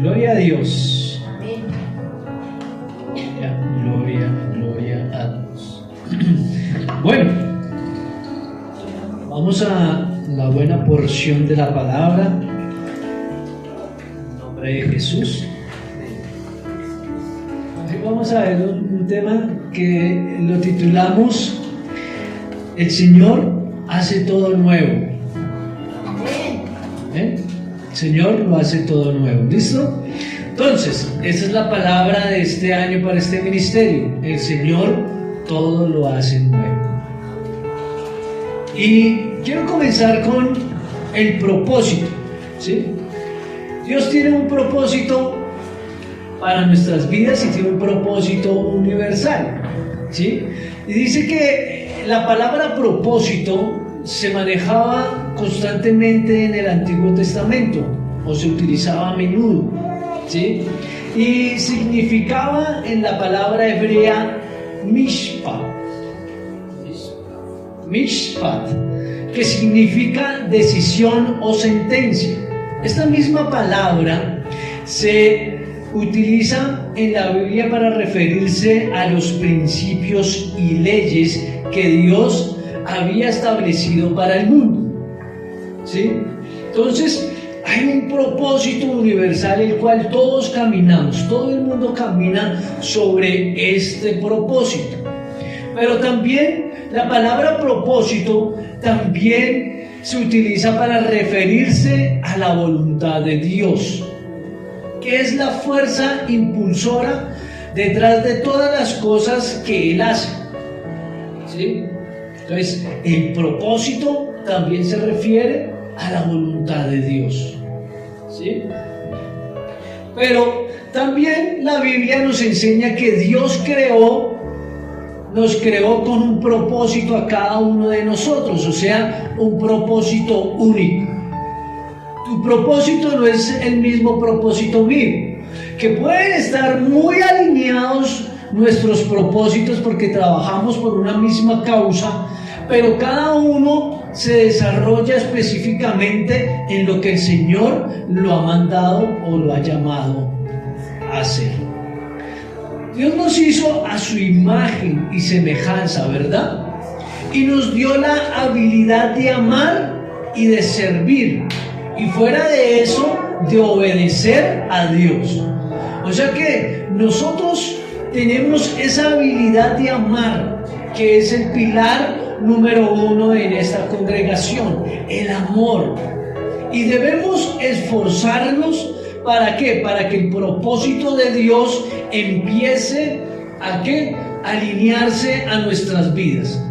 Gloria a Dios. Amén. Gloria a Dios. Bueno, vamos a la buena porción de la palabra. En nombre de Jesús. Hoy vamos a ver un tema que lo titulamos El Señor hace todo nuevo. Amén. El Señor lo hace todo nuevo. ¿Listo? Entonces, esa es la palabra de este año para este ministerio. El Señor todo lo hace nuevo. Y quiero comenzar con el propósito, ¿sí? Dios tiene un propósito para nuestras vidas y tiene un propósito universal, ¿sí? Y dice que la palabra propósito se manejaba constantemente en el Antiguo Testamento o se utilizaba a menudo, ¿sí? Y significaba en la palabra hebrea mishpat, que significa decisión o sentencia. Esta misma palabra se utiliza en la Biblia para referirse a los principios y leyes que Dios había establecido para el mundo, ¿sí? Entonces, hay un propósito universal el cual todos caminamos, todo el mundo camina sobre este propósito. Pero también la palabra propósito también se utiliza para referirse a la voluntad de Dios, que es la fuerza impulsora detrás de todas las cosas que Él hace, ¿sí? Entonces, el propósito también se refiere a la voluntad de Dios, ¿sí? Pero también la Biblia nos enseña que Dios nos creó con un propósito a cada uno de nosotros, o sea, un propósito único. Tu propósito no es el mismo propósito mío, que pueden estar muy alineados nuestros propósitos porque trabajamos por una misma causa, pero cada uno se desarrolla específicamente en lo que el Señor lo ha mandado o lo ha llamado a hacer. Dios nos hizo a su imagen y semejanza, ¿verdad? Y nos dio la habilidad de amar y de servir. Y fuera de eso, de obedecer a Dios. O sea que nosotros tenemos esa habilidad de amar, que es el pilar número 1 en esta congregación, el amor. Y debemos esforzarnos, ¿para qué? Para que el propósito de Dios empiece a ¿qué? Alinearse a nuestras vidas.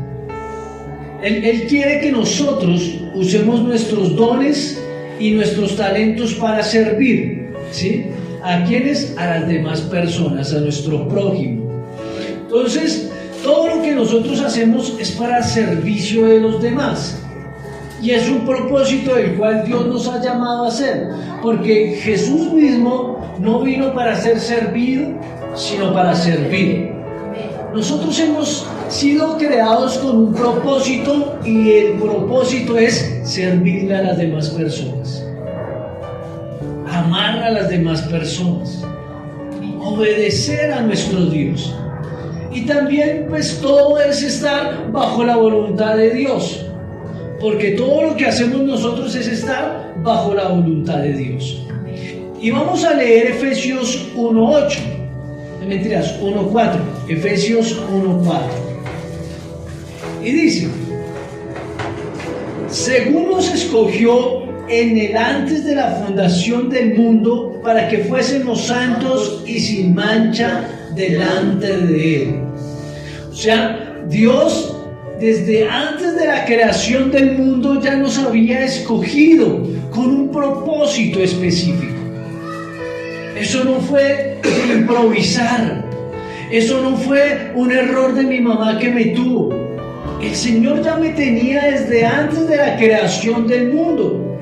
Él quiere que nosotros usemos nuestros dones y nuestros talentos para servir, ¿sí? ¿A quiénes? A las demás personas, a nuestro prójimo. Entonces, todo lo que nosotros hacemos es para servicio de los demás. Y es un propósito del cual Dios nos ha llamado a hacer, porque Jesús mismo no vino para ser servido, sino para servir. Nosotros hemos sido creados con un propósito y el propósito es servirle a las demás personas, amar a las demás personas, obedecer a nuestro Dios. Y también pues todo es estar bajo la voluntad de Dios, porque todo lo que hacemos nosotros es estar bajo la voluntad de Dios. Y vamos a leer Efesios 1:8, mentiras, 1:4, Efesios 1:4. Y dice: según nos escogió en el antes de la fundación del mundo, para que fuésemos santos y sin mancha delante de Él. O sea, Dios desde antes de la creación del mundo ya nos había escogido con un propósito específico. Eso no fue de improvisar, eso no fue un error de mi mamá que me tuvo. El Señor ya me tenía desde antes de la creación del mundo.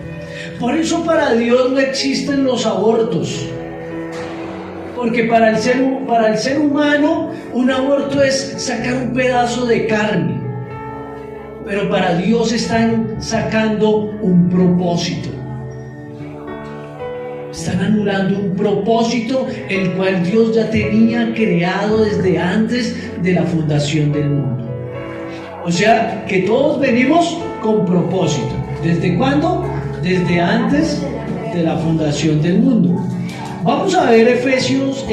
Por eso para Dios no existen los abortos. Porque para el ser humano un aborto es sacar un pedazo de carne. Pero para Dios están sacando un propósito. Están anulando un propósito el cual Dios ya tenía creado desde antes de la fundación del mundo. O sea que todos venimos con propósito. ¿Desde cuándo? Desde antes de la fundación del mundo. Vamos a ver Efesios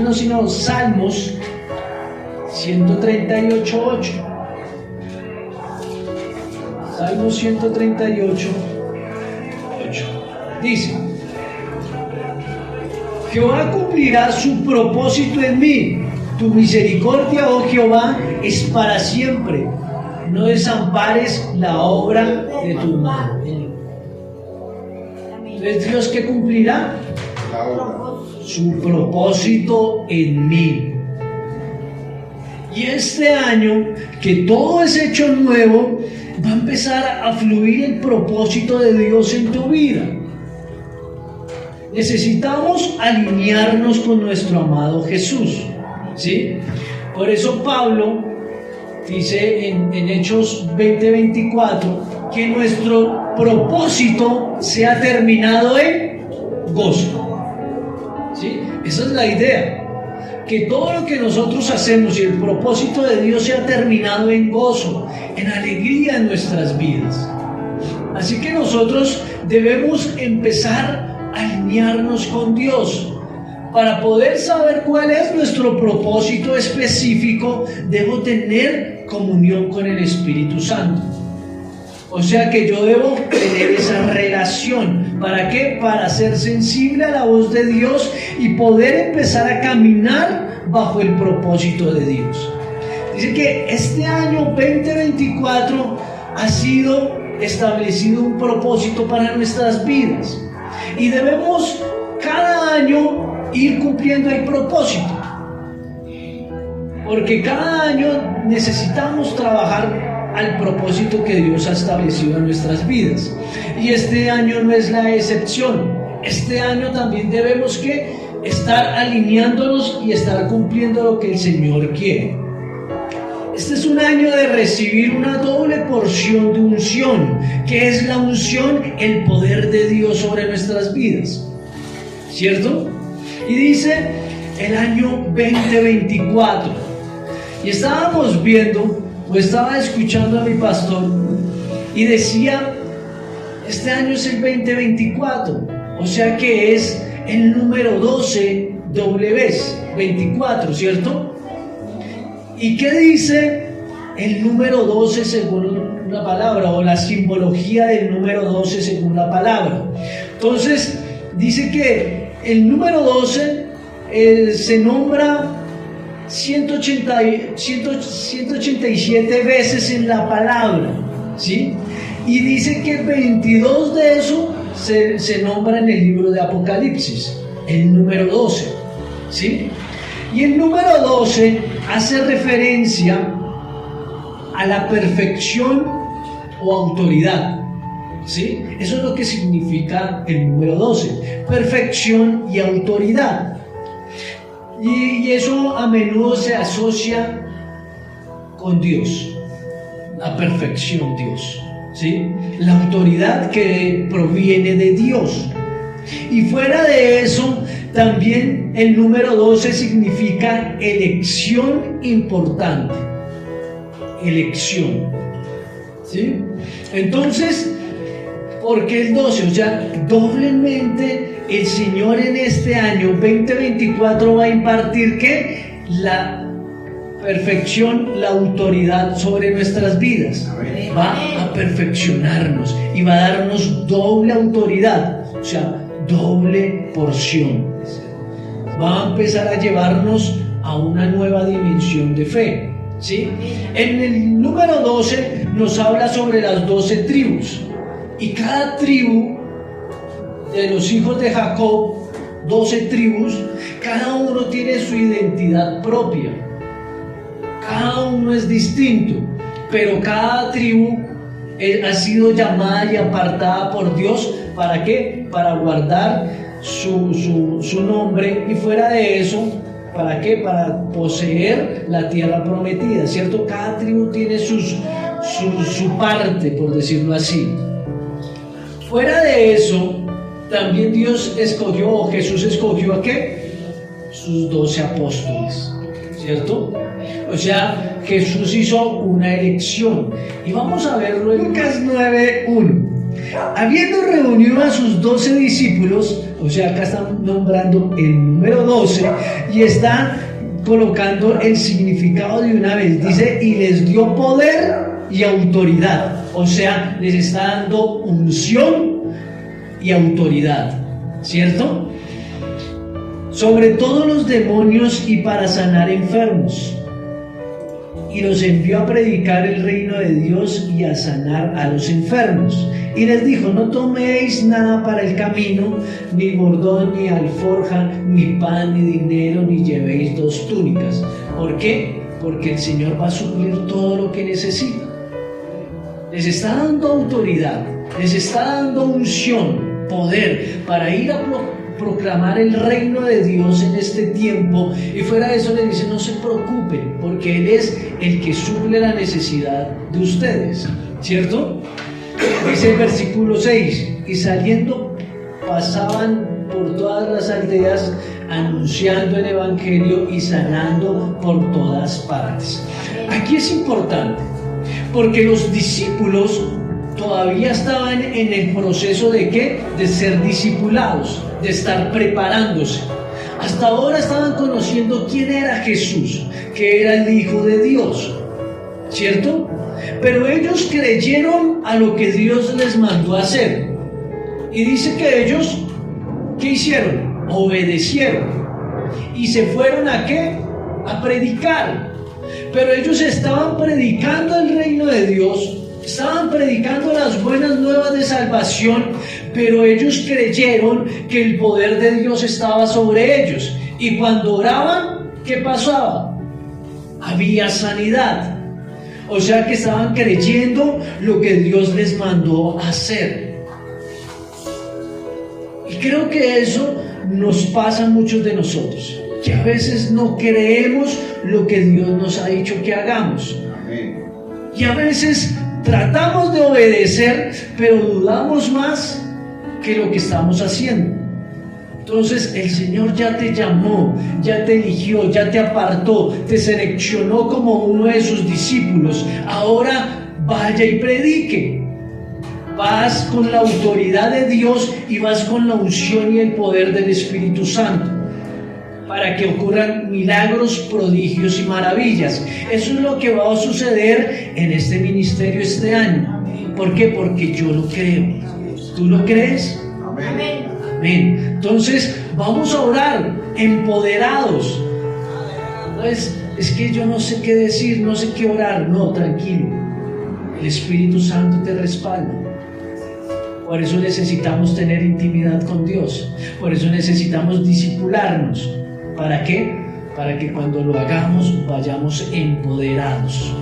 no, sino Salmos 138:8. Salmos 138:8. Dice: Jehová cumplirá su propósito en mí. Tu misericordia, oh Jehová, es para siempre. No desampares la obra de tu mano. ¿Es Dios que cumplirá? Su propósito en mí. Y este año, que todo es hecho nuevo, va a empezar a fluir el propósito de Dios en tu vida. Necesitamos alinearnos con nuestro amado Jesús, ¿sí? Por eso Pablo dice en Hechos 20:24 que nuestro propósito sea terminado en gozo. ¿Sí? Esa es la idea, que todo lo que nosotros hacemos y el propósito de Dios sea terminado en gozo, en alegría en nuestras vidas. Así que nosotros debemos empezar a alinearnos con Dios. Para poder saber cuál es nuestro propósito específico, debo tener comunión con el Espíritu Santo. O sea que yo debo tener esa relación. ¿Para qué? Para ser sensible a la voz de Dios y poder empezar a caminar bajo el propósito de Dios. Dice que este año 2024 ha sido establecido un propósito para nuestras vidas. Y debemos cada año ir cumpliendo el propósito. Porque cada año necesitamos trabajar al propósito que Dios ha establecido en nuestras vidas. Y este año no es la excepción. Este año también debemos que estar alineándonos y estar cumpliendo lo que el Señor quiere. Este es un año de recibir una doble porción de unción, que es la unción, el poder de Dios sobre nuestras vidas. ¿Cierto? Y dice el año 2024. Y estábamos viendo, o estaba escuchando a mi pastor, y decía, este año es el 2024, o sea que es el número 12 doble vez, 24, ¿cierto? ¿Y qué dice el número 12 según la palabra, o la simbología del número 12 según la palabra? Entonces, dice que el número 12 se nombra 187 veces en la palabra, ¿sí? Y dice que 22 de eso se nombra en el libro de Apocalipsis, el número 12, ¿sí? Y el número 12 hace referencia a la perfección o autoridad, ¿sí? Eso es lo que significa el número 12, perfección y autoridad. Y eso a menudo se asocia con Dios, la perfección Dios, ¿sí? La autoridad que proviene de Dios. Y fuera de eso, también el número 12 significa elección importante, elección, ¿sí? Entonces, ¿por qué el 12? O sea, doblemente el Señor en este año 2024 va a impartir ¿qué? La perfección, la autoridad sobre nuestras vidas. Va a perfeccionarnos y va a darnos doble autoridad, o sea, doble porción. Va a empezar a llevarnos a una nueva dimensión de fe, ¿sí? En el número 12 nos habla sobre las 12 tribus. Y cada tribu de los hijos de Jacob, 12 tribus, cada uno tiene su identidad propia. Cada uno es distinto, pero cada tribu ha sido llamada y apartada por Dios. ¿Para qué? Para guardar su nombre, y fuera de eso, ¿para qué? Para poseer la tierra prometida, ¿cierto? Cada tribu tiene su parte, por decirlo así. Fuera de eso, también Dios escogió, o Jesús escogió ¿a qué? Sus 12 apóstoles, ¿cierto? O sea, Jesús hizo una elección. Y vamos a verlo en Lucas 9:1. Habiendo reunido a sus 12 discípulos, o sea, acá están nombrando el número 12 y está colocando el significado de una vez. Dice, y les dio poder y autoridad. O sea, les está dando unción y autoridad, ¿cierto? Sobre todos los demonios y para sanar enfermos. Y los envió a predicar el reino de Dios y a sanar a los enfermos. Y les dijo, no toméis nada para el camino, ni bordón, ni alforja, ni pan, ni dinero, ni llevéis 2 túnicas. ¿Por qué? Porque el Señor va a suplir todo lo que necesitan. Les está dando autoridad, les está dando unción, poder para ir a proclamar el reino de Dios en este tiempo. Y fuera de eso le dice, no se preocupen, porque Él es el que suple la necesidad de ustedes, ¿cierto? Dice el versículo 6, y saliendo pasaban por todas las aldeas anunciando el evangelio y sanando por todas partes. Aquí es importante, porque los discípulos todavía estaban en el proceso de ¿qué? De ser discipulados, de estar preparándose. Hasta ahora estaban conociendo quién era Jesús, que era el Hijo de Dios, ¿cierto? Pero ellos creyeron a lo que Dios les mandó a hacer. Y dice que ellos, ¿qué hicieron? Obedecieron. Y se fueron ¿a qué? A predicar. Pero ellos estaban predicando el reino de Dios, estaban predicando las buenas nuevas de salvación, pero ellos creyeron que el poder de Dios estaba sobre ellos. Y cuando oraban, ¿qué pasaba? Había sanidad. O sea que estaban creyendo lo que Dios les mandó hacer. Y creo que eso nos pasa a muchos de nosotros, que a veces no creemos lo que Dios nos ha dicho que hagamos. Y a veces tratamos de obedecer, pero dudamos más que lo que estamos haciendo. Entonces el Señor ya te llamó, ya te eligió, ya te apartó, te seleccionó como uno de sus discípulos. Ahora vaya y predique. Vas con la autoridad de Dios y vas con la unción y el poder del Espíritu Santo, para que ocurran milagros, prodigios y maravillas. Eso es lo que va a suceder en este ministerio este año. ¿Por qué? Porque yo lo creo. ¿Tú lo crees? Amén. Amén. Entonces vamos a orar empoderados. No es que yo no sé qué decir, no sé qué orar. No, tranquilo. El Espíritu Santo te respalda. Por eso necesitamos tener intimidad con Dios. Por eso necesitamos discipularnos. ¿Para qué? Para que cuando lo hagamos vayamos empoderados.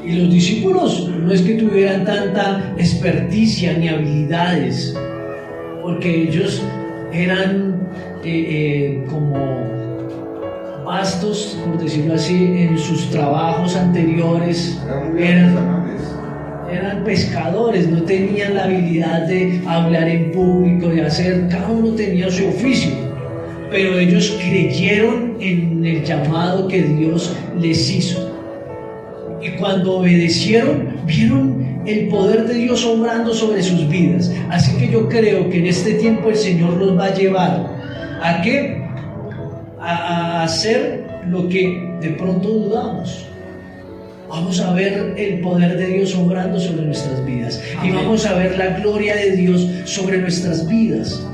Y los discípulos no es que tuvieran tanta experticia ni habilidades, porque ellos eran como vastos, por decirlo así, en sus trabajos anteriores. Eran pescadores, no tenían la habilidad de hablar en público, de hacer, cada uno tenía su oficio. Pero ellos creyeron en el llamado que Dios les hizo. Y cuando obedecieron, vieron el poder de Dios obrando sobre sus vidas. Así que yo creo que en este tiempo el Señor los va a llevar ¿a qué? A hacer lo que de pronto dudamos. Vamos a ver el poder de Dios obrando sobre nuestras vidas. Y vamos a ver la gloria de Dios sobre nuestras vidas.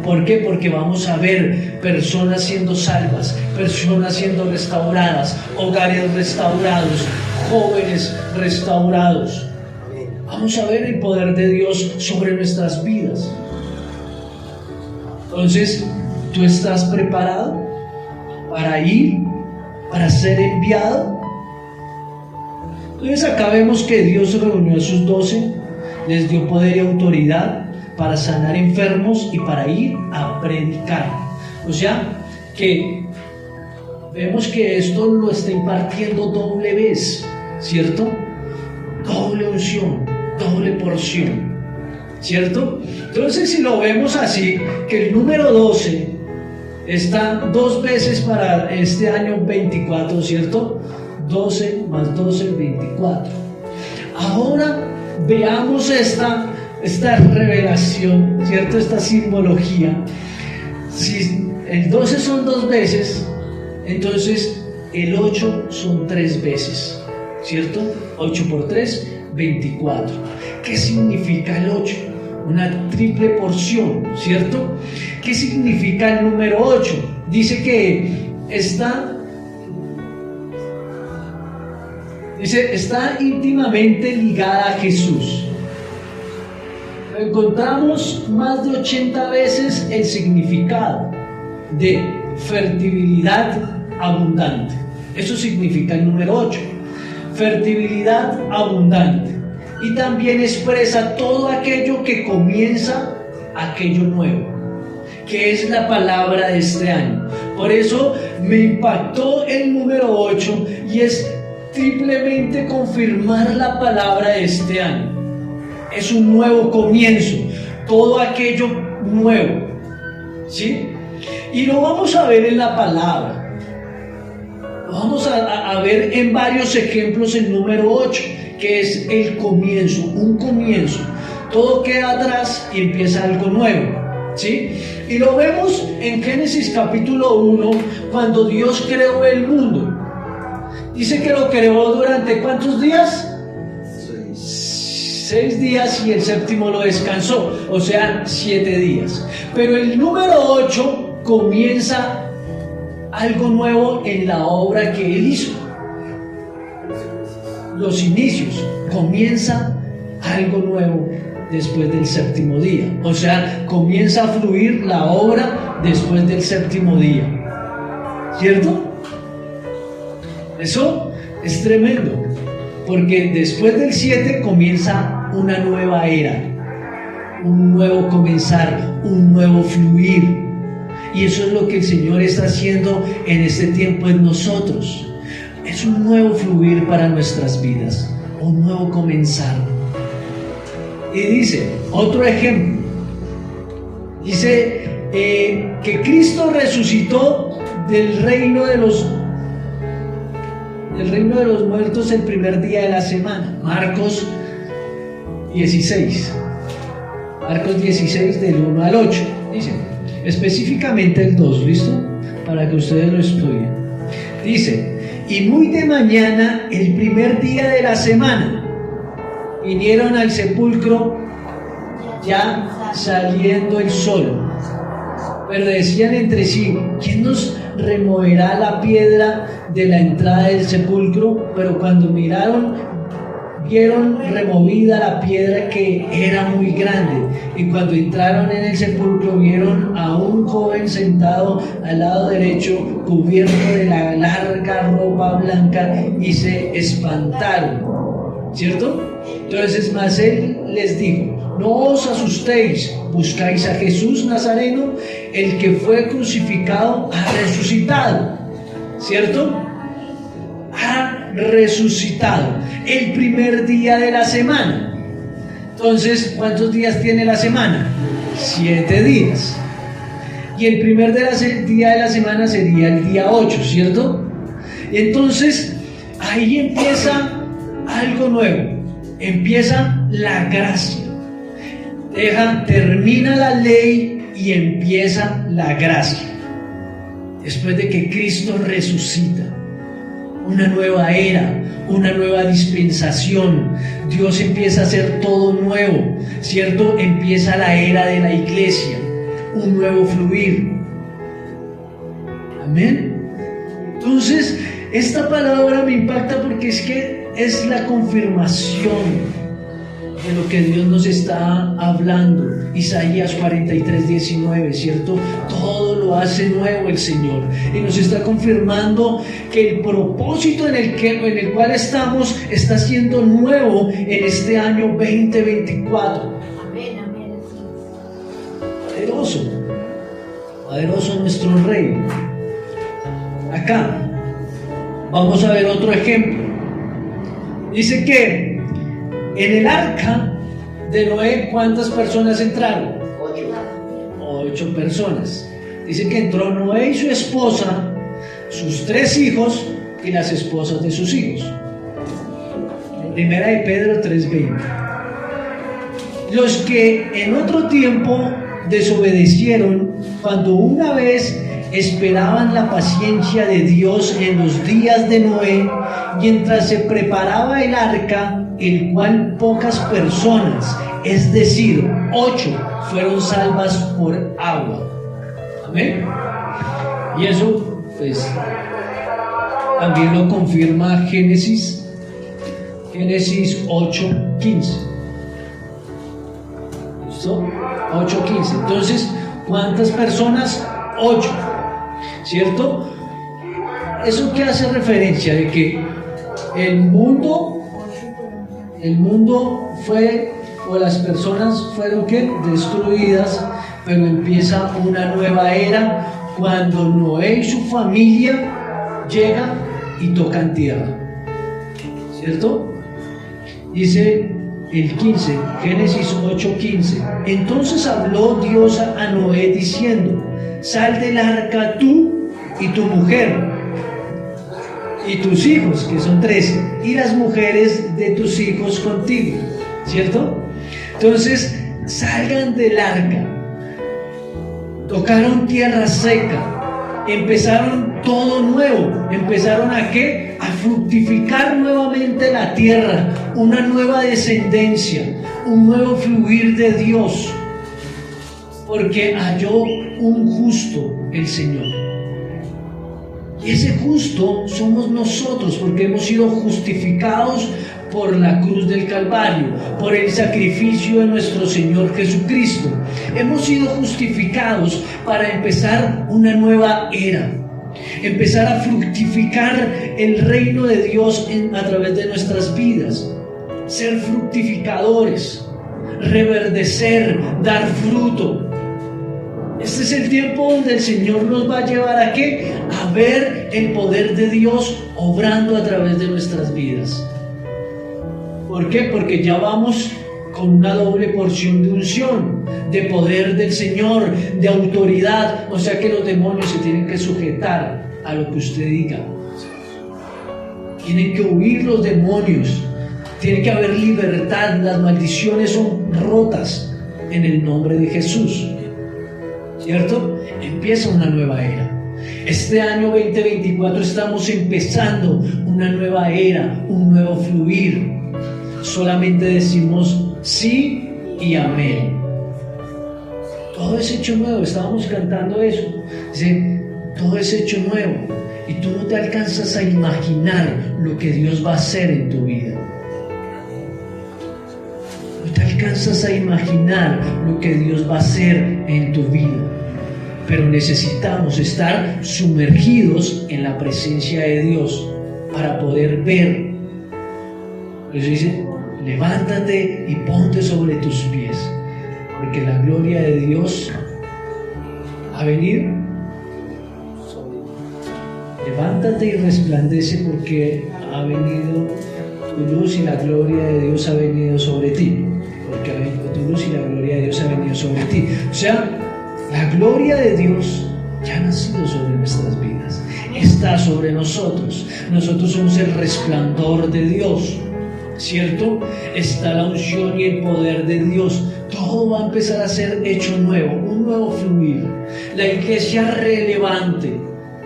¿Por qué? Porque vamos a ver personas siendo salvas, personas siendo restauradas, hogares restaurados, jóvenes restaurados. Vamos a ver el poder de Dios sobre nuestras vidas. Entonces, ¿tú estás preparado para ir, para ser enviado? Entonces acá vemos que Dios reunió a sus 12, les dio poder y autoridad para sanar enfermos y para ir a predicar. O sea, que vemos que esto lo está impartiendo doble vez, ¿cierto? Doble unción, doble porción. ¿cierto? Entonces, si lo vemos así, que el número 12 está 2 veces para este año 24, ¿cierto? 12 más 12, 24. Ahora veamos esta revelación, ¿cierto? Esta simbología. Si el 12 son 2 veces, entonces el 8 son 3 veces, ¿cierto? 8 por 3, 24. ¿Qué significa el 8? Una triple porción, ¿cierto? ¿Qué significa el número 8? Dice que está íntimamente ligada a Jesús. Encontramos más de 80 veces el significado de fertilidad abundante. Eso significa el número 8. Fertilidad abundante. Y también expresa todo aquello que comienza aquello nuevo, que es la palabra de este año. Por eso me impactó el número 8 y es triplemente confirmar la palabra de este año. Es un nuevo comienzo, todo aquello nuevo, ¿sí? Y lo vamos a ver en la palabra. Lo vamos a ver en varios ejemplos el número 8, que es el comienzo, un comienzo. Todo queda atrás y empieza algo nuevo, ¿sí? Y lo vemos en Génesis capítulo 1, cuando Dios creó el mundo. Dice que lo creó durante ¿cuántos días? 6 días y el séptimo lo descansó, o sea, 7 días. Pero el número 8 comienza algo nuevo en la obra que Él hizo. Los inicios, comienza algo nuevo después del séptimo día. O sea, comienza a fluir la obra después del séptimo día. ¿Cierto? Eso es tremendo, porque después del 7 comienza una nueva era, un nuevo comenzar, un nuevo fluir. Y eso es lo que el Señor está haciendo en este tiempo en nosotros. Es un nuevo fluir para nuestras vidas, un nuevo comenzar. Y dice, otro ejemplo, dice que Cristo resucitó del reino de los muertos el primer día de la semana. Marcos 16. Marcos 16 del 1 al 8. Dice, específicamente el 2, ¿listo? Para que ustedes lo estudien. Dice, y muy de mañana, el primer día de la semana, vinieron al sepulcro ya saliendo el sol. Pero decían entre sí, ¿quién nos removerá la piedra de la entrada del sepulcro? Pero cuando vieron removida la piedra, que era muy grande. Y cuando entraron en el sepulcro, vieron a un joven sentado al lado derecho, cubierto de la larga ropa blanca, y se espantaron. ¿Cierto? Entonces, mas él les dijo, no os asustéis, buscáis a Jesús Nazareno, el que fue crucificado, ha resucitado. ¿Cierto? Ha resucitado el primer día de la semana. Entonces, ¿cuántos días tiene la semana? 7 días. Y el primer día de la semana sería el día 8, ¿cierto? Entonces, ahí empieza algo nuevo, empieza la gracia. Termina la ley y empieza la gracia. Después de que Cristo resucita, una nueva era, una nueva dispensación. Dios empieza a hacer todo nuevo, ¿cierto? Empieza la era de la iglesia, un nuevo fluir. Amén. Entonces, esta palabra me impacta porque es que es la confirmación de lo que Dios nos está hablando. Isaías 43:19, ¿cierto? Todo lo hace nuevo el Señor, y nos está confirmando que el propósito en el cual estamos está siendo nuevo en este año 2024. Amén, amén. Poderoso nuestro Rey. Acá vamos a ver otro ejemplo. Dice que en el arca de Noé, ¿cuántas personas entraron? 8 personas. Dice que entró Noé y su esposa, sus 3 hijos y las esposas de sus hijos. Primera de Pedro 3:20. Los que en otro tiempo desobedecieron, cuando una vez esperaban la paciencia de Dios en los días de Noé, mientras se preparaba el arca, el cual pocas personas, es decir, 8, fueron salvas por agua. Amén. Y eso, pues, también lo confirma Génesis 8:15. ¿Listo? 8:15. Entonces, ¿cuántas personas? 8. ¿Cierto? Eso que hace referencia de que el mundo fue, o las personas fueron ¿qué? Destruidas, pero empieza una nueva era cuando Noé y su familia llegan y tocan tierra. ¿Cierto? Dice el 15, Génesis 8:15. Entonces habló Dios a Noé diciendo: sal del arca tú y tu mujer y tus hijos, que son 13, y las mujeres de tus hijos contigo. ¿Cierto? Entonces salgan del arca. Tocaron tierra seca, empezaron todo nuevo. ¿Empezaron a qué? A fructificar nuevamente la tierra, una nueva descendencia, un nuevo fluir de Dios, porque halló un justo el Señor. Y ese justo somos nosotros, porque hemos sido justificados por la cruz del Calvario, por el sacrificio de nuestro Señor Jesucristo. Hemos sido justificados para empezar una nueva era, empezar a fructificar el reino de Dios a través de nuestras vidas, ser fructificadores, reverdecer, dar fruto. Este es el tiempo donde el Señor nos va a llevar ¿a qué? A ver el poder de Dios obrando a través de nuestras vidas. ¿Por qué? Porque ya vamos con una doble porción de unción, de poder del Señor, de autoridad. O sea que los demonios se tienen que sujetar a lo que usted diga. Tienen que huir los demonios. Tiene que haber libertad. Las maldiciones son rotas en el nombre de Jesús. ¿Cierto? Empieza una nueva era. Este año 2024 estamos empezando una nueva era, un nuevo fluir. Solamente decimos sí y amén. Todo es hecho nuevo. Estábamos cantando eso. Dice, todo es hecho nuevo. Y tú no te alcanzas a imaginar lo que Dios va a hacer en tu vida. No te alcanzas a imaginar lo que Dios va a hacer en tu vida. Pero necesitamos estar sumergidos en la presencia de Dios para poder ver. Por eso dice, levántate y ponte sobre tus pies, porque la gloria de Dios ha venido. Levántate y resplandece, porque ha venido tu luz y la gloria de Dios ha venido sobre ti. Porque ha venido tu luz y la gloria de Dios ha venido sobre ti. O sea, la gloria de Dios ya ha nacido sobre nuestras vidas, está sobre nosotros. Nosotros somos el resplandor de Dios, ¿cierto? Está la unción y el poder de Dios. Todo va a empezar a ser hecho nuevo, un nuevo fluir. La iglesia relevante.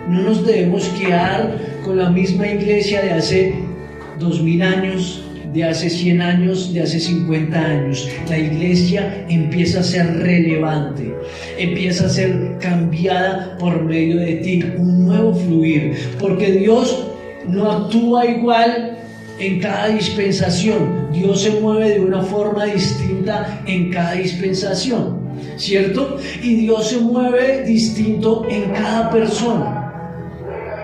No nos debemos quedar con la misma iglesia de hace 2000 años, de hace 100 años, de hace 50 años. La iglesia empieza a ser relevante, empieza a ser cambiada por medio de ti, un nuevo fluir, porque Dios no actúa igual en cada dispensación. Dios se mueve de una forma distinta en cada dispensación, ¿cierto? Y Dios se mueve distinto en cada persona,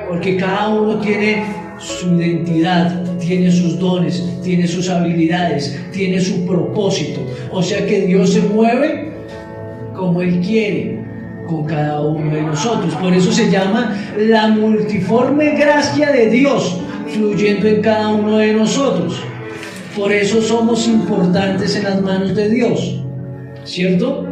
porque cada uno tiene su identidad, tiene sus dones, tiene sus habilidades, tiene su propósito. O sea que Dios se mueve como Él quiere con cada uno de nosotros. Por eso se llama la multiforme gracia de Dios fluyendo en cada uno de nosotros. Por eso somos importantes en las manos de Dios, ¿cierto?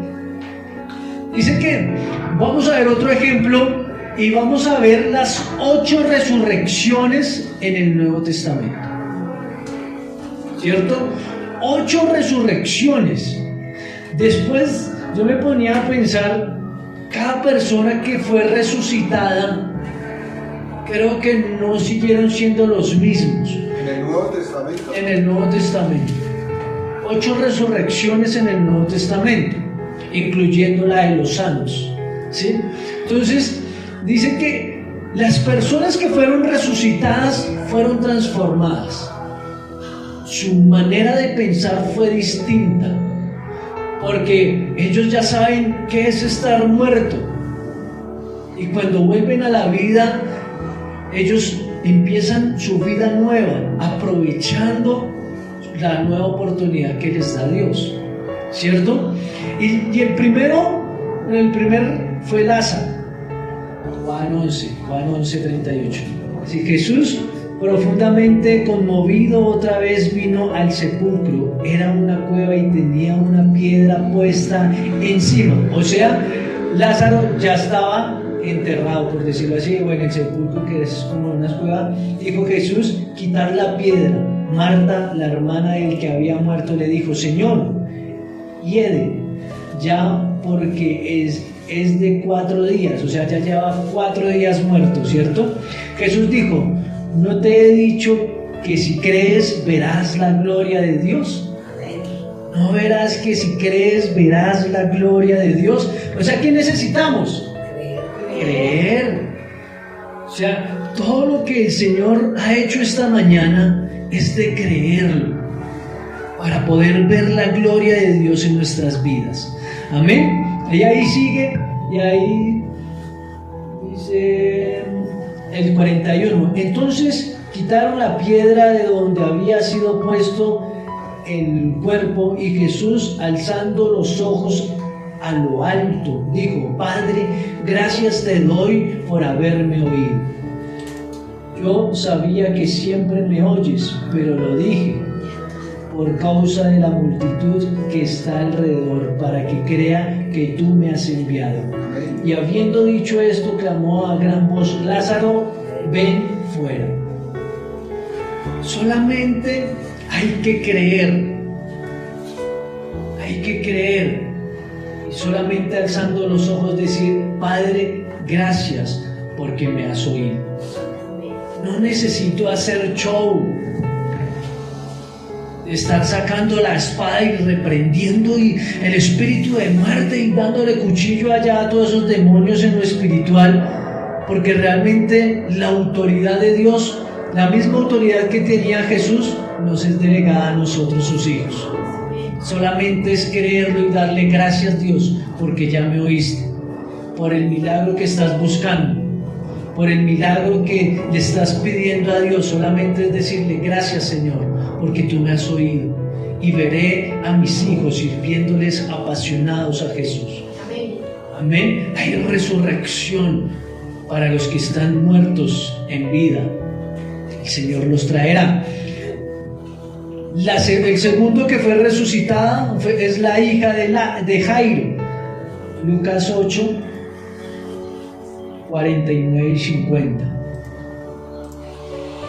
Dice que vamos a ver otro ejemplo y vamos a ver las 8 resurrecciones en el Nuevo Testamento, ¿cierto? 8 resurrecciones. Después yo me ponía a pensar, cada persona que fue resucitada, creo que no siguieron siendo los mismos. En el Nuevo Testamento. En el Nuevo Testamento. 8 resurrecciones en el Nuevo Testamento, incluyendo la de los santos, ¿sí? Entonces, dice que las personas que fueron resucitadas fueron transformadas. Su manera de pensar fue distinta, porque ellos ya saben qué es estar muerto. Y cuando vuelven a la vida, ellos empiezan su vida nueva, aprovechando la nueva oportunidad que les da Dios, ¿cierto? Y el primer fue Lázaro, Juan 11:38. Así Jesús, profundamente conmovido, otra vez vino al sepulcro. Era una cueva y tenía una piedra puesta encima. O sea, Lázaro ya estaba enterrado, por decirlo así, o en el sepulcro, que es como una cueva. Dijo Jesús, quitar la piedra. Marta, la hermana del que había muerto, le dijo, Señor, hiede ya, porque es de 4 días, o sea, ya lleva 4 días muerto, ¿cierto? Jesús dijo, ¿no te he dicho que si crees verás la gloria de Dios? ¿No verás que si crees verás la gloria de Dios? O sea, ¿qué necesitamos? Creer. O sea, todo lo que el Señor ha hecho esta mañana es de creerlo, para poder ver la gloria de Dios en nuestras vidas. Amén. Y ahí sigue, y ahí dice el 41. Entonces quitaron la piedra de donde había sido puesto el cuerpo, y Jesús, alzando los ojos a lo alto, dijo, Padre, gracias te doy por haberme oído. Yo sabía que siempre me oyes, pero lo dije por causa de la multitud que está alrededor, para que crea que tú me has enviado. Y habiendo dicho esto, clamó a gran voz, Lázaro, ven fuera. Solamente hay que creer. Hay que creer. Y solamente alzando los ojos decir, Padre, gracias porque me has oído. No necesito hacer show, de estar sacando la espada y reprendiendo y el espíritu de muerte y dándole cuchillo allá a todos esos demonios en lo espiritual, porque realmente la autoridad de Dios, la misma autoridad que tenía Jesús, nos es delegada a nosotros, sus hijos. Solamente es creerlo y darle gracias a Dios porque ya me oíste, por el milagro que estás buscando, por el milagro que le estás pidiendo a Dios. Solamente es decirle gracias, Señor, porque tú me has oído, y veré a mis hijos sirviéndoles apasionados a Jesús. Amén. Amén. Hay resurrección para los que están muertos en vida. El Señor los traerá. El segundo que fue resucitada es la hija de Jairo. Lucas 8, 49 y 50.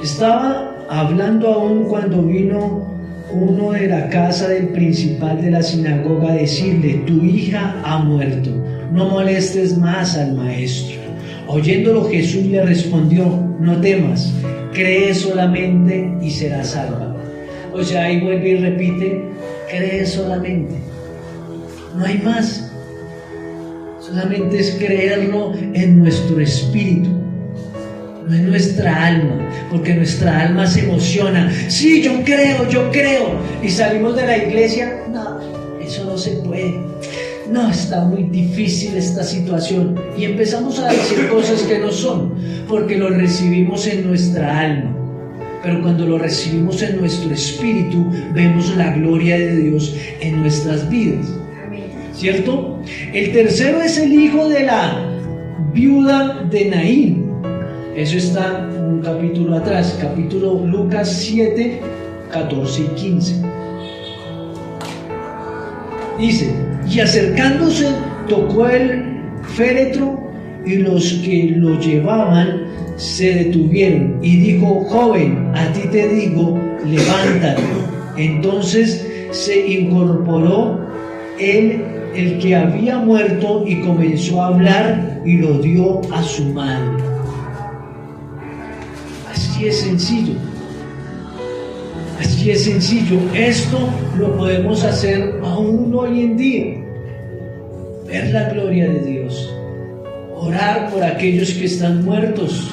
Estaba hablando aún cuando vino uno de la casa del principal de la sinagoga a decirle, tu hija ha muerto, no molestes más al maestro. Oyéndolo, Jesús le respondió, no temas, cree solamente y serás salva. O sea, ahí vuelve y repite, cree solamente, no hay más. Solamente es creerlo en nuestro espíritu, no en nuestra alma, porque nuestra alma se emociona. Sí, yo creo. Y salimos de la iglesia, no, eso no se puede. No, está muy difícil esta situación. Y empezamos a decir cosas que no son, porque lo recibimos en nuestra alma. Pero cuando lo recibimos en nuestro espíritu, vemos la gloria de Dios en nuestras vidas. ¿Cierto? El tercero es el hijo de la viuda de Naín. Eso está un capítulo atrás, capítulo Lucas 7, 14 y 15. Dice: y acercándose tocó el féretro, y los que lo llevaban se detuvieron, y dijo: joven, a ti te digo, levántate. Entonces se incorporó el que había muerto y comenzó a hablar, y lo dio a su madre. Así es sencillo. Así es sencillo. Esto lo podemos hacer aún hoy en día. Ver la gloria de Dios. Orar por aquellos que están muertos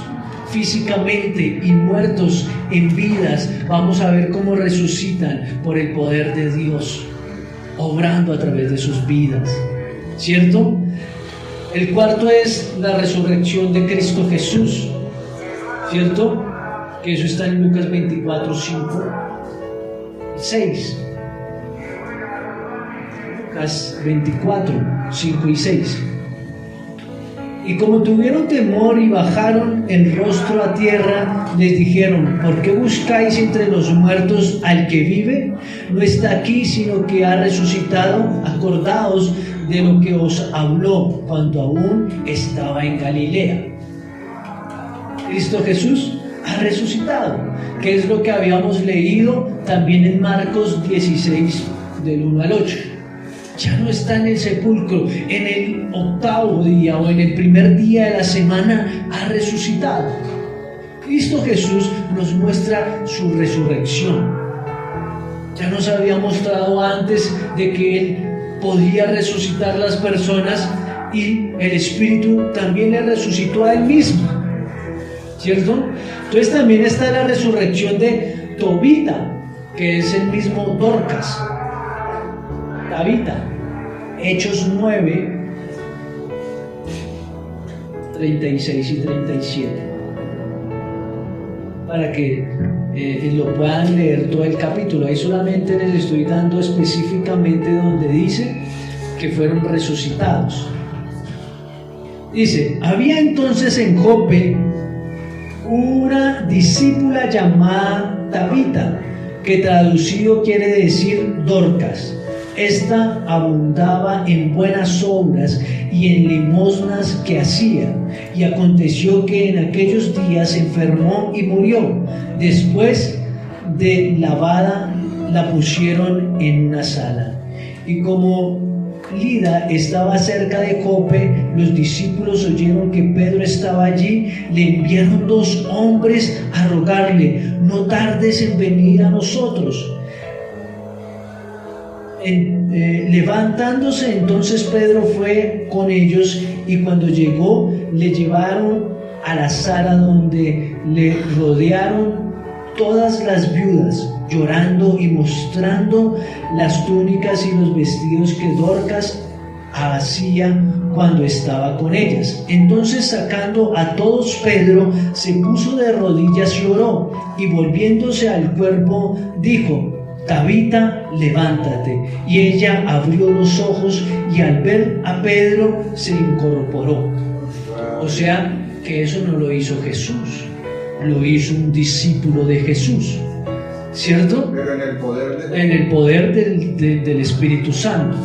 físicamente y muertos en vidas. Vamos a ver cómo resucitan por el poder de Dios, obrando a través de sus vidas. ¿Cierto? El cuarto es la resurrección de Cristo Jesús. ¿Cierto? Que eso está en Lucas 24, 5 y 6. Lucas 24, 5 y 6. Y como tuvieron temor y bajaron el rostro a tierra, les dijeron: ¿por qué buscáis entre los muertos al que vive? No está aquí, sino que ha resucitado. Acordaos de lo que os habló cuando aún estaba en Galilea. Cristo Jesús ha resucitado, que es lo que habíamos leído también en Marcos 16, del 1 al 8. Ya no está en el sepulcro, en el octavo día o en el primer día de la semana ha resucitado. Cristo Jesús nos muestra su resurrección. Ya nos había mostrado antes de que Él podía resucitar las personas, y el Espíritu también le resucitó a Él mismo, ¿cierto? Entonces también está la resurrección de Tobita, que es el mismo Dorcas. Tabita, Hechos 9, 36 y 37, para que lo puedan leer todo el capítulo. Ahí solamente les estoy dando específicamente donde dice que fueron resucitados. Dice: había entonces en Jope una discípula llamada Tabita, que traducido quiere decir Dorcas. Esta abundaba en buenas obras y en limosnas que hacía. Y aconteció que en aquellos días se enfermó y murió. Después de lavada, la pusieron en una sala. Y como Lida estaba cerca de Jope, los discípulos oyeron que Pedro estaba allí. Le enviaron 2 hombres a rogarle: no tardes en venir a nosotros. Levantándose entonces Pedro fue con ellos, y cuando llegó le llevaron a la sala, donde le rodearon todas las viudas, llorando y mostrando las túnicas y los vestidos que Dorcas hacía cuando estaba con ellas. Entonces, sacando a todos, Pedro se puso de rodillas y oró, y volviéndose al cuerpo dijo: Tabita, levántate. Y ella abrió los ojos, y al ver a Pedro se incorporó. O sea que eso no lo hizo Jesús, lo hizo un discípulo de Jesús, ¿cierto? Pero en el poder del Espíritu Santo.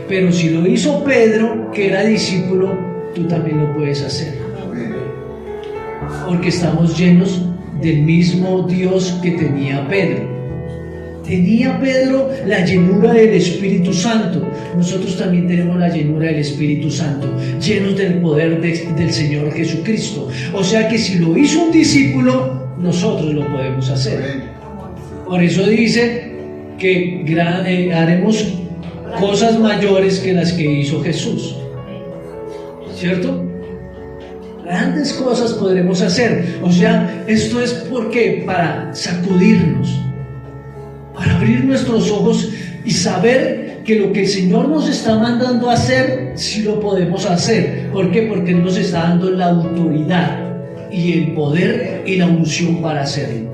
Pero si lo hizo Pedro, que era discípulo, tú también lo puedes hacer. Porque estamos llenos del mismo Dios que tenía Pedro. Tenía Pedro la llenura del Espíritu Santo. Nosotros también tenemos la llenura del Espíritu Santo, llenos del poder del Señor Jesucristo. O sea que si lo hizo un discípulo, nosotros lo podemos hacer. Por eso dice que haremos cosas mayores que las que hizo Jesús, ¿cierto? Grandes cosas podremos hacer. O sea, esto es porque para sacudirnos, para abrir nuestros ojos y saber que lo que el Señor nos está mandando a hacer, sí lo podemos hacer. ¿Por qué? Porque Él nos está dando la autoridad y el poder y la unción para hacerlo.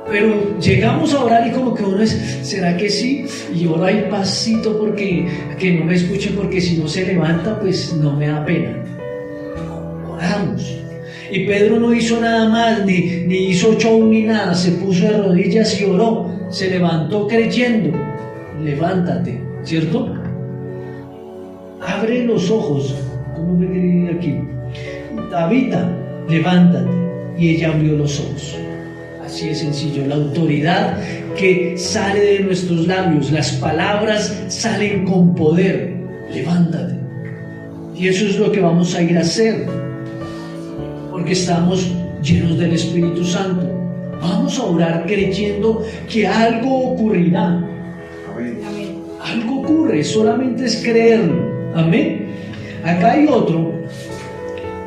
Pero llegamos a orar y como que uno es: ¿será que sí? Y oro ahí pasito porque que no me escuchen, porque si no se levanta, pues no me da pena. Oramos. Y Pedro no hizo nada más, ni hizo show ni nada, se puso de rodillas y oró, se levantó creyendo. Levántate, ¿cierto? Abre los ojos. ¿Cómo me quiere ir aquí? Tabita, levántate. Y ella abrió los ojos. Así de sencillo, la autoridad que sale de nuestros labios, las palabras salen con poder. Levántate. Y eso es lo que vamos a ir a hacer, porque estamos llenos del Espíritu Santo. Vamos a orar creyendo que algo ocurrirá. Amén. Algo ocurre, solamente es creerlo. Amén. Acá hay otro,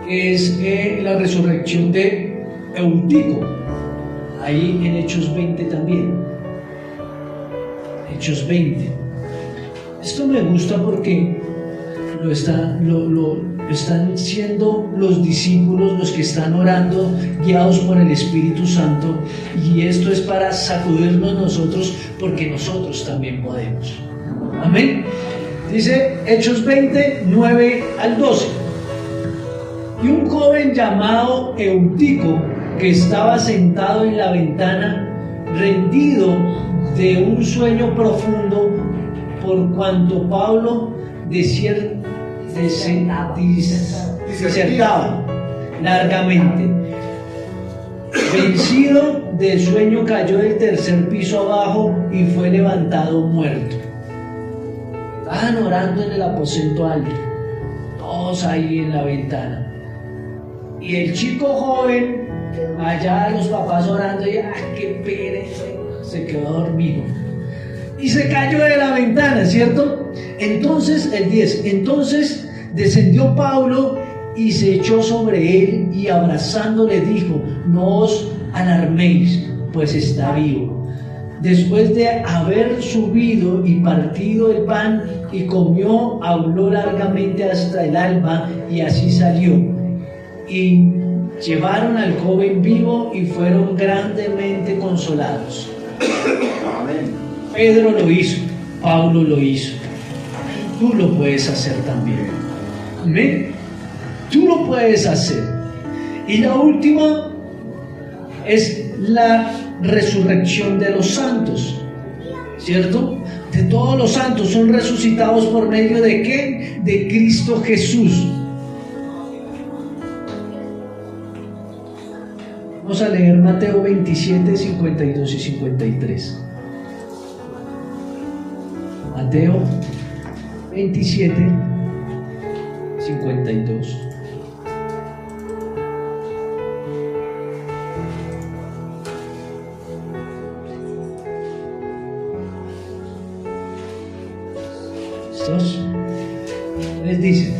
que es la resurrección de Eutico, ahí en Hechos 20 también. Hechos 20. Esto me gusta porque lo están siendo los discípulos los que están orando, guiados por el Espíritu Santo, y esto es para sacudirnos nosotros, porque nosotros también podemos. Amén. Dice Hechos 20, 9 al 12. Y un joven llamado Eutico, que estaba sentado en la ventana, rendido de un sueño profundo, por cuanto Pablo disertaba largamente, vencido del sueño, cayó del tercer piso abajo y fue levantado muerto. Estaban orando en el aposento alto, todos ahí en la ventana, y el chico joven, allá los papás orando, y qué pereza, se quedó dormido y se cayó de la ventana, ¿cierto? Entonces, el 10, entonces descendió Pablo y se echó sobre él, y abrazándole dijo: no os alarméis, pues está vivo. Después de haber subido y partido el pan y comió, habló largamente hasta el alba, y así salió. Y llevaron al joven vivo y fueron grandemente consolados. Amén. Pedro lo hizo, Pablo lo hizo. Tú lo puedes hacer también. Amén. Tú lo puedes hacer. Y la última es la resurrección de los santos, ¿cierto? De todos los santos son resucitados por medio de ¿qué? De Cristo Jesús. Vamos a leer Mateo 27, 52 y 53. Mateo 27, 52. ¿Estos? Les dice: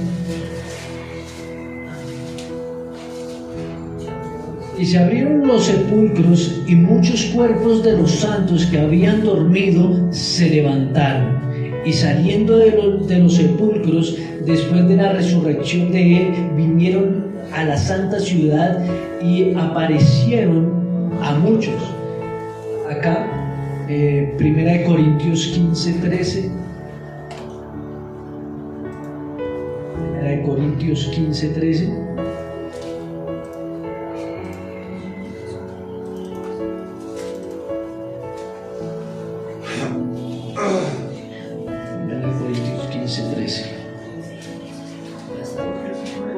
y se abrieron los sepulcros, y muchos cuerpos de los santos que habían dormido se levantaron, y saliendo de los sepulcros, después de la resurrección de él, vinieron a la santa ciudad y aparecieron a muchos. Acá, 1 Corintios 15, 13. 1 Corintios 15, 13.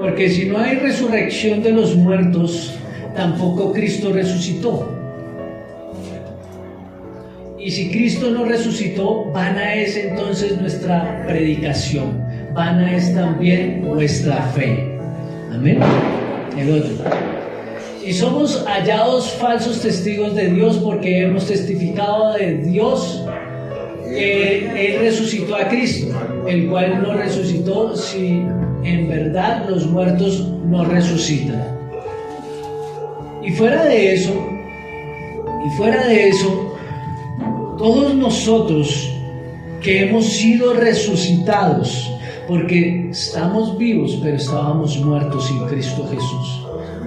Porque si no hay resurrección de los muertos, tampoco Cristo resucitó. Y si Cristo no resucitó, vana es entonces nuestra predicación, vana es también nuestra fe. Amén. El otro: y somos hallados falsos testigos de Dios, porque hemos testificado de Dios que Él resucitó a Cristo, el cual no resucitó, si en verdad los muertos no resucitan. Y fuera de eso, todos nosotros que hemos sido resucitados, porque estamos vivos, pero estábamos muertos sin Cristo Jesús.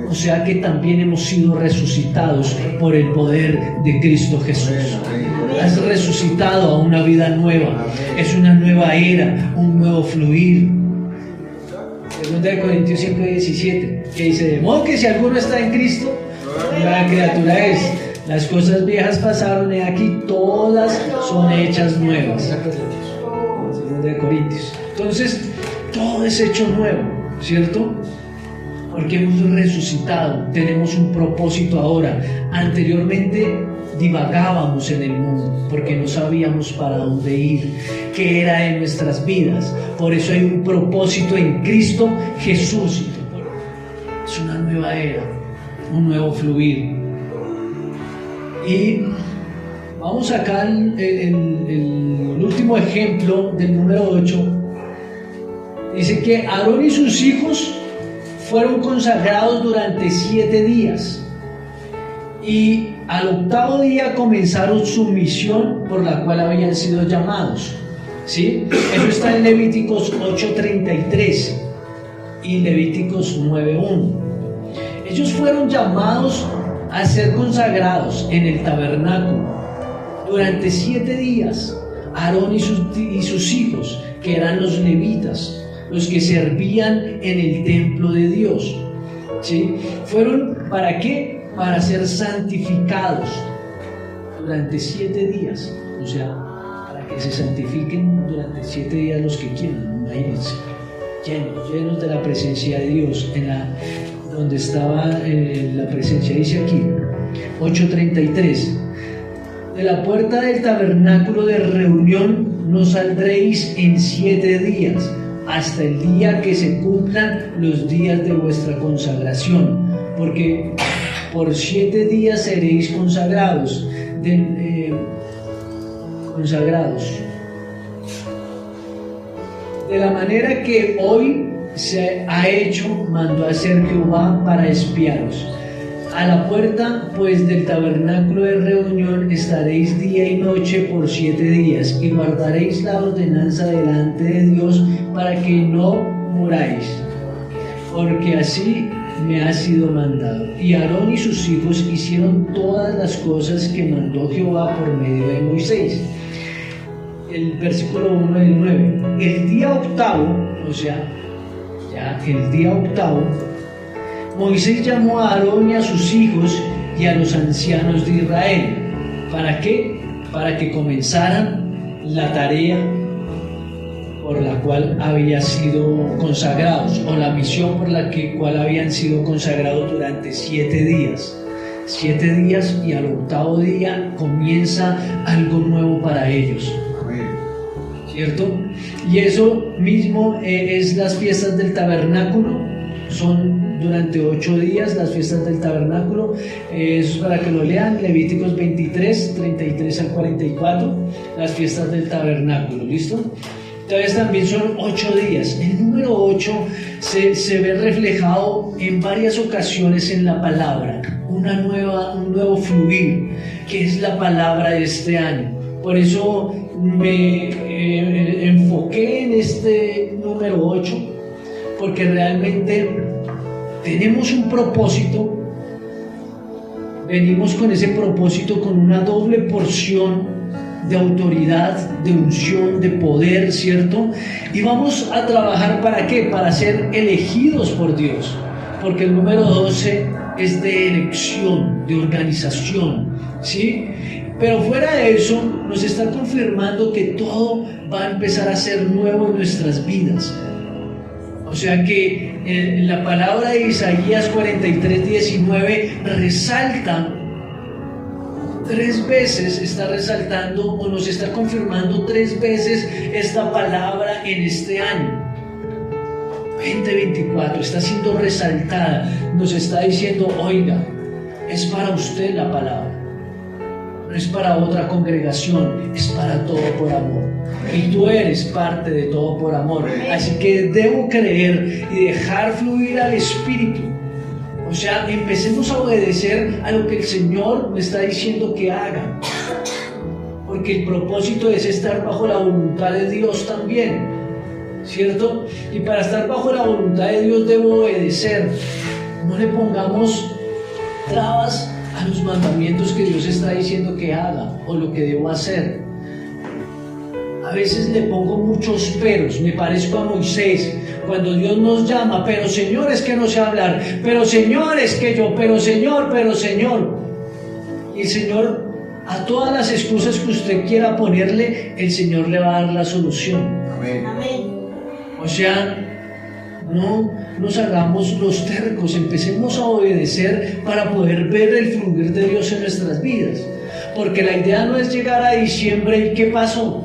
O sea que también hemos sido resucitados por el poder de Cristo Jesús. Has resucitado a una vida nueva. Es una nueva era, un nuevo fluir. 2 Corintios 5:17, que dice: de modo que si alguno está en Cristo, nueva criatura es. Las cosas viejas pasaron y aquí todas son hechas nuevas. 2 Corintios. Entonces, todo es hecho nuevo, ¿cierto? Porque hemos resucitado, tenemos un propósito ahora. Anteriormente divagábamos en el mundo porque no sabíamos para dónde ir, qué era de nuestras vidas. Por eso hay un propósito en Cristo Jesús. Es una nueva era, un nuevo fluir. Y vamos acá el último ejemplo del número 8. Dice que Aarón y sus hijos fueron consagrados durante 7 días. Y al 8º día comenzaron su misión por la cual habían sido llamados. ¿Sí? Eso está en Levíticos 8:33 y Levíticos 9:1. Ellos fueron llamados a ser consagrados en el tabernáculo durante 7 días. Aarón y sus hijos, que eran los levitas, los que servían en el templo de Dios. ¿Sí? ¿Fueron para qué? Para ser santificados durante 7 días. O sea, para que se santifiquen durante 7 días los que quieran. Imagínense, llenos de la presencia de Dios, donde estaba la presencia. Dice aquí 8:33: de la puerta del tabernáculo de reunión no saldréis en 7 días, hasta el día que se cumplan los días de vuestra consagración, porque por 7 días seréis consagrados. De la manera que hoy se ha hecho, mandó a hacer Jehová para espiaros. A la puerta pues del tabernáculo de reunión estaréis día y noche por 7 días, y guardaréis la ordenanza delante de Dios para que no muráis, porque así me ha sido mandado. Y Aarón y sus hijos hicieron todas las cosas que mandó Jehová por medio de Moisés. El versículo 1 del 9. El día 8º, o sea, ya el día 8º, Moisés llamó a Aarón y a sus hijos y a los ancianos de Israel. ¿Para qué? Para que comenzaran la tarea por la cual habían sido consagrados, o la misión por la cual habían sido consagrados durante 7 días. 7 días, y al 8º día comienza algo nuevo para ellos. ¿Cierto? Y eso mismo es las fiestas del tabernáculo. Son durante 8 días las fiestas del tabernáculo. Eso es para que lo lean, Levíticos 23, 33 al 44, las fiestas del tabernáculo. ¿Listo? Entonces también son 8 días. El número 8 se ve reflejado en varias ocasiones en la palabra. Un nuevo fluir, que es la palabra de este año. Por eso me enfoqué en este número 8, porque realmente tenemos un propósito. Venimos con ese propósito, con una doble porción de autoridad, de unción, de poder, ¿cierto? Y vamos a trabajar ¿para qué? Para ser elegidos por Dios, porque el número 12 es de elección, de organización, ¿sí? Pero fuera de eso, nos está confirmando que todo va a empezar a ser nuevo en nuestras vidas. O sea que en la palabra de Isaías 43:19 resalta 3 veces, está resaltando o nos está confirmando 3 veces esta palabra en este año. 2024 está siendo resaltada, nos está diciendo: oiga, es para usted la palabra, no es para otra congregación, es para todo por amor. Y tú eres parte de todo por amor. Así que debo creer y dejar fluir al Espíritu. O sea, empecemos a obedecer a lo que el Señor me está diciendo que haga. Porque el propósito es estar bajo la voluntad de Dios también, ¿cierto? Y para estar bajo la voluntad de Dios debo obedecer. No le pongamos trabas a los mandamientos que Dios está diciendo que haga o lo que debo hacer. A veces le pongo muchos peros, me parezco a Moisés. cuando Dios nos llama, pero Señor, es que no sé hablar, pero Señor, es que yo, pero Señor. Y el Señor, a todas las excusas que usted quiera ponerle, el Señor le va a dar la solución. Amén. O sea, no nos hagamos los tercos, empecemos a obedecer para poder ver el fluir de Dios en nuestras vidas. Porque la idea no es llegar a diciembre y ¿qué pasó?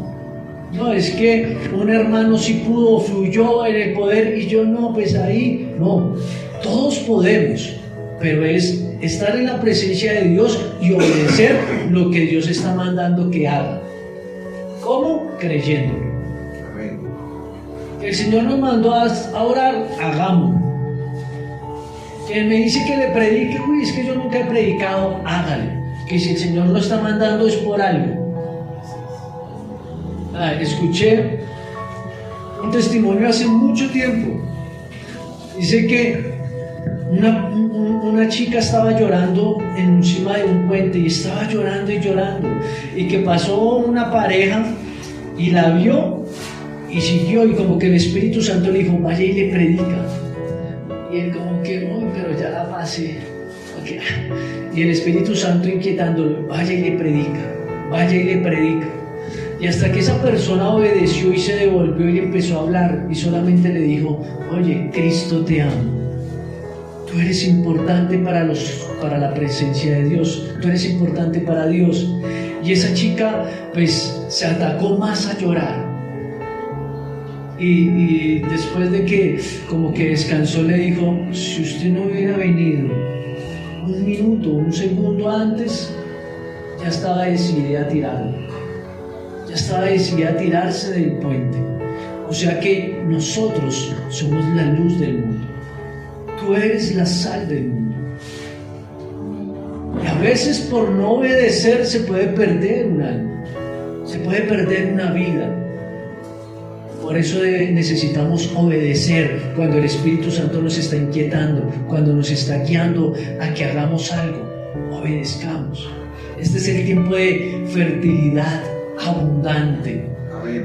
No, es que un hermano sí pudo, fluyó en el poder y yo no, pues ahí no. Todos podemos, pero es estar en la presencia de Dios y obedecer lo que Dios está mandando que haga. ¿Cómo? Creyéndolo. Amén. El Señor nos mandó a orar, hagámoslo. Quien me dice que le predique, uy, es que yo nunca he predicado, hágale. Que si el Señor lo está mandando es por algo. Escuché un testimonio hace mucho tiempo. Dice que una chica estaba llorando encima de un puente y estaba llorando y llorando, y que pasó una pareja y la vio y siguió, y como que el Espíritu Santo le dijo, vaya y le predica. Y él como que, uy, pero ya la pasé. Okay. Y el Espíritu Santo inquietándolo, vaya y le predica, vaya y le predica. Y hasta que esa persona obedeció y se devolvió y empezó a hablar, y solamente le dijo, oye, Cristo te ama. Tú eres importante para la presencia de Dios, tú eres importante para Dios. Y esa chica pues se atacó más a llorar. Y después de que como que descansó, le dijo, si usted no hubiera venido un minuto, un segundo antes, ya estaba decidida a tirarlo. Ya estaba decidida a tirarse del puente. O sea que nosotros somos la luz del mundo. Tú eres la sal del mundo. Y a veces por no obedecer se puede perder un alma, se puede perder una vida. Por eso necesitamos obedecer cuando el Espíritu Santo nos está inquietando, cuando nos está guiando a que hagamos algo. Obedezcamos. Este es el tiempo de fertilidad abundante.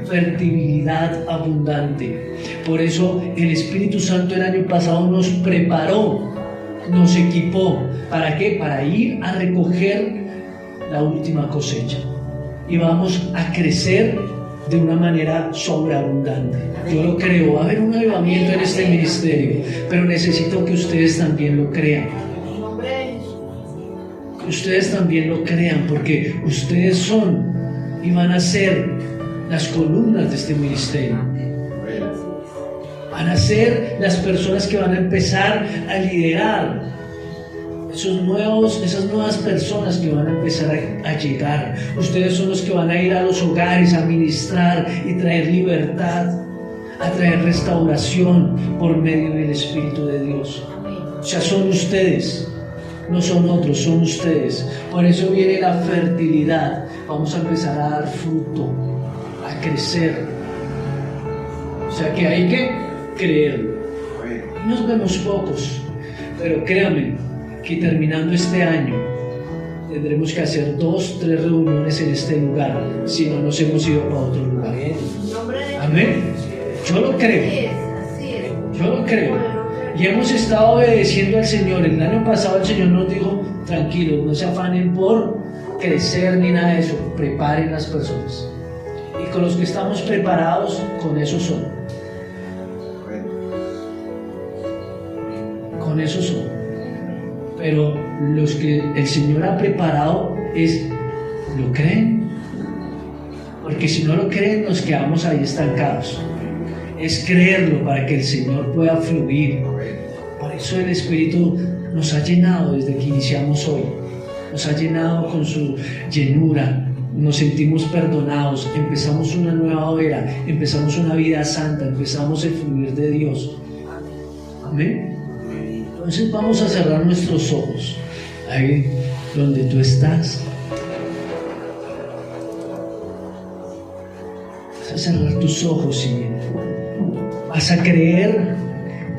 Fertilidad abundante. Por eso el Espíritu Santo el año pasado nos preparó, nos equipó. ¿Para qué? Para ir a recoger la última cosecha. Y vamos a crecer de una manera sobreabundante. Yo lo creo. Va a haber un avivamiento en este ministerio, pero necesito que ustedes también lo crean. Que ustedes también lo crean, porque ustedes son y van a ser las columnas de este ministerio. Van a ser las personas que van a empezar a liderar esas nuevas personas que van a empezar a llegar. Ustedes son los que van a ir a los hogares a ministrar y traer libertad, a traer restauración por medio del Espíritu de Dios. O sea, son ustedes, no son otros, son ustedes. Por eso viene la fertilidad. Vamos a empezar a dar fruto, a crecer. O sea que hay que creerlo. Nos vemos pocos, pero créanme que terminando este año tendremos que hacer 2, 3 reuniones en este lugar, si no nos hemos ido para otro lugar. Amén. Yo lo creo. Yo lo creo. Y hemos estado obedeciendo al Señor. El año pasado el Señor nos dijo, tranquilos, no se afanen por crecer ni nada de eso, preparen las personas. Y con los que estamos preparados, con eso son. Con eso son. Pero los que el Señor ha preparado ¿lo creen? Porque si no lo creen, nos quedamos ahí estancados. Es creerlo para que el Señor pueda fluir. Por eso el Espíritu nos ha llenado desde que iniciamos hoy. Nos ha llenado con su llenura. Nos sentimos perdonados. Empezamos una nueva era. Empezamos una vida santa. Empezamos el fluir de Dios. Amén. Entonces vamos a cerrar nuestros ojos. Ahí donde tú estás. Vas a cerrar tus ojos y vas a creer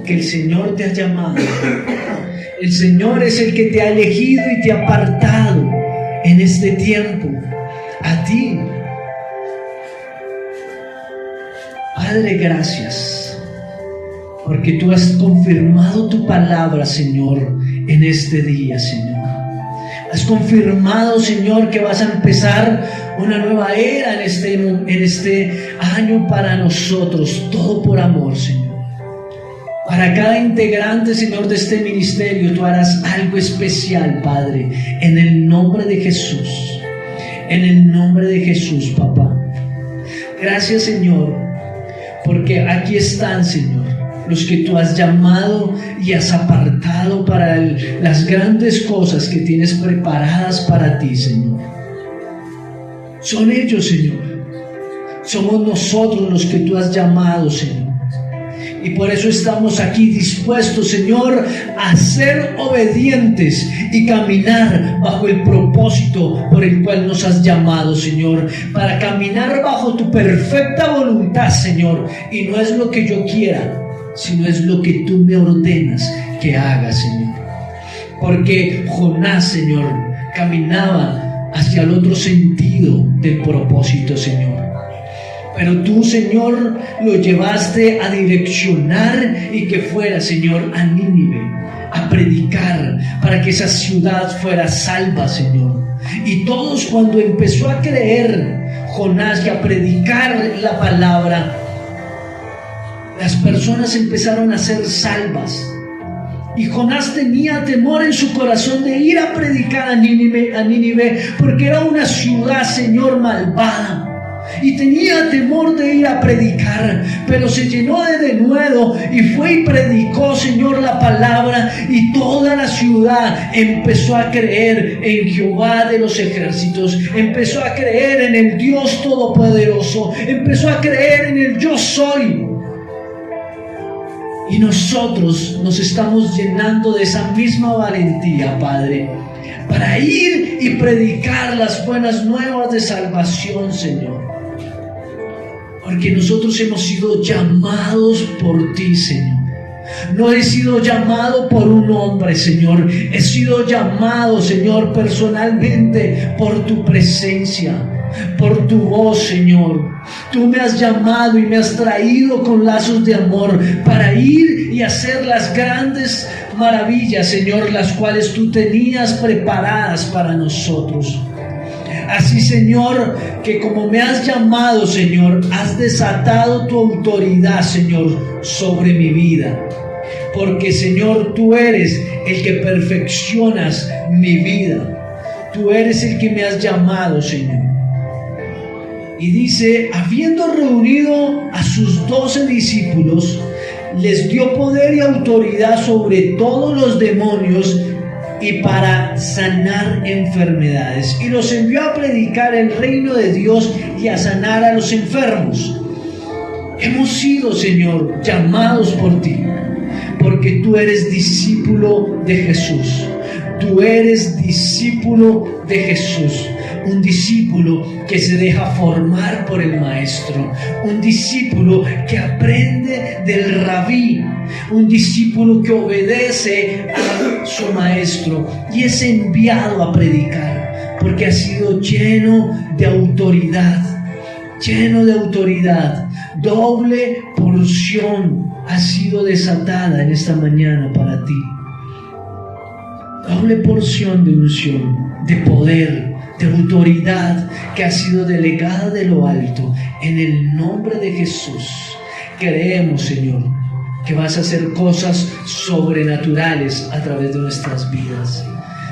que el Señor te ha llamado. El Señor es el que te ha elegido y te ha apartado en este tiempo. A ti. Padre, gracias. porque tú has confirmado tu palabra, Señor, en este día, Señor. Has confirmado, Señor, que vas a empezar una nueva era en este año para nosotros, todo por amor, Señor. Para cada integrante, Señor, de este ministerio, tú harás algo especial, Padre, en el nombre de Jesús. En el nombre de Jesús, papá. Gracias, Señor, porque aquí están, Señor, los que tú has llamado y has apartado para las grandes cosas que tienes preparadas para ti, Señor. Son ellos, Señor. Somos nosotros los que tú has llamado, Señor. Y por eso estamos aquí dispuestos, Señor, a ser obedientes y caminar bajo el propósito por el cual nos has llamado, Señor. Para caminar bajo tu perfecta voluntad, Señor. Y no es lo que yo quiera, sino es lo que tú me ordenas que haga, Señor. Porque Jonás, Señor, caminaba hacia el otro sentido del propósito, Señor. Pero tú, Señor, lo llevaste a direccionar y que fuera, Señor, a Nínive, a predicar para que esa ciudad fuera salva, Señor. Y todos, cuando empezó a creer Jonás y a predicar la palabra, las personas empezaron a ser salvas. Y Jonás tenía temor en su corazón de ir a predicar a Nínive, porque era una ciudad, Señor, malvada. Y tenía temor de ir a predicar, pero se llenó de denuedo y fue y predicó, Señor, la palabra, y toda la ciudad empezó a creer en Jehová de los ejércitos, empezó a creer en el Dios Todopoderoso, empezó a creer en el Yo Soy. Y nosotros nos estamos llenando de esa misma valentía, Padre, para ir y predicar las buenas nuevas de salvación, Señor. Porque nosotros hemos sido llamados por ti, Señor. No he sido llamado por un hombre, Señor. He sido llamado, Señor, personalmente por tu presencia, por tu voz, Señor. Tú me has llamado y me has traído con lazos de amor para ir y hacer las grandes maravillas, Señor, las cuales tú tenías preparadas para nosotros. Así, Señor, que como me has llamado, Señor, has desatado tu autoridad, Señor, sobre mi vida. Porque, Señor, tú eres el que perfeccionas mi vida. Tú eres el que me has llamado, Señor. Y dice, habiendo reunido a sus 12 discípulos, les dio poder y autoridad sobre todos los demonios y para sanar enfermedades. Y los envió a predicar el reino de Dios y a sanar a los enfermos. Hemos sido, Señor, llamados por ti, porque tú eres discípulo de Jesús. Tú eres discípulo de Jesús. Un discípulo que se deja formar por el maestro, un discípulo que aprende del rabí, un discípulo que obedece a su maestro y es enviado a predicar, porque ha sido lleno de autoridad, doble porción ha sido desatada en esta mañana para ti, doble porción de unción, de poder, de autoridad que ha sido delegada de lo alto. En el nombre de Jesús creemos, Señor, que vas a hacer cosas sobrenaturales a través de nuestras vidas.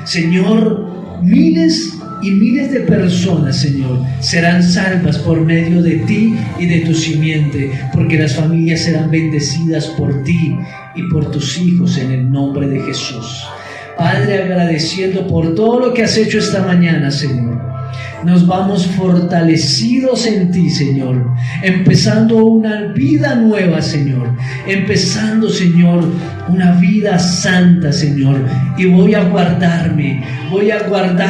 Señor, miles y miles de personas, Señor, serán salvas por medio de ti y de tu simiente, porque las familias serán bendecidas por ti y por tus hijos en el nombre de Jesús. Padre, agradeciendo por todo lo que has hecho esta mañana, Señor. Nos vamos fortalecidos en ti, Señor, empezando una vida nueva, Señor, empezando, Señor, una vida santa, Señor, y voy a guardar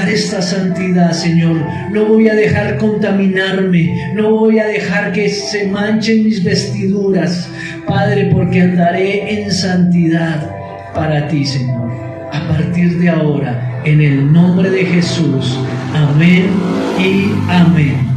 esta santidad, Señor. No voy a dejar contaminarme, no voy a dejar que se manchen mis vestiduras, Padre, porque andaré en santidad para ti, Señor. A partir de ahora, en el nombre de Jesús, amén y amén.